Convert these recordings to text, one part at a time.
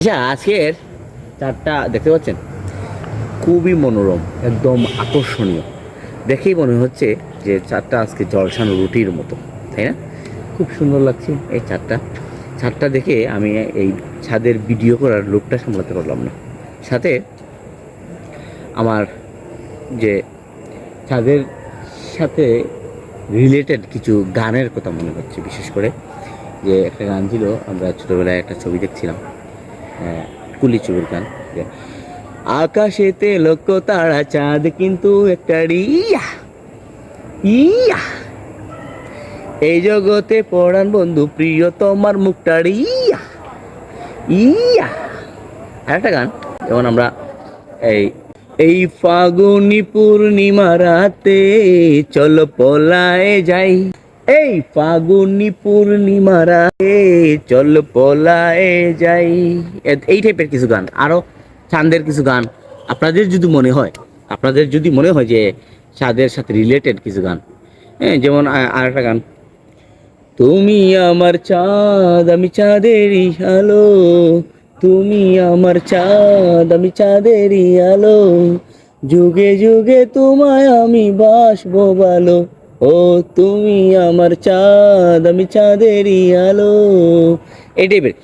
আচ্ছা, আজকের চাঁদটা দেখতে পাচ্ছেন, খুবই মনোরম, একদম আকর্ষণীয়। দেখেই মনে হচ্ছে যে চাঁদটা আজকে জলসানো রুটির মতো, তাই না? খুব সুন্দর লাগছে এই ছাদটা দেখে আমি এই ছাদের ভিডিও করার লোকটা সামলাতে পারলাম না। সাথে আমার যে ছাদের সাথে রিলেটেড কিছু গানের কথা মনে হচ্ছে। বিশেষ করে যে একটা গান ছিল, আমরা ছোটোবেলায় একটা ছবি দেখছিলাম, কুলি ছবির গান, যে আকাশেতে লক্ষ তারা চাঁদ কিন্তু একটা রিয়া ইয়া, এই জগতে পড়ান বন্ধু প্রিয় তোমার মুখটা রিয়া ইয়া। আর একটা গান, যেমন আমরা এই এই ফাগুনি পূর্ণিমা রাতে চলো পলায়ে যাই, এই ফাগুনি পূর্ণিমা রাতে চলো পলায়ে যাই। এই টাইপের কিছু গান, আরো চাঁদের কিছু গান আপনাদের যদি মনে হয় যে চাঁদের সাথে রিলেটেড কিছু গান, হ্যাঁ, যেমন আর একটা গান, তুমি আমার চাঁদ আমি চাঁদেরই আলো, তুমি আমার চাঁদ আমি চাঁদেরই আলো, যুগে যুগে তোমায় আমি বাসবো ভালো, ও তুমি আমার চাঁদ আমি চাঁদেরই আলো। এই টাইপের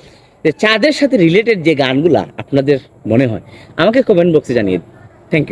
চাঁদের সাথে রিলেটেড যে গানগুলা আপনাদের মনে হয়, আমাকে কমেন্ট বক্সে জানিয়ে। Thank you.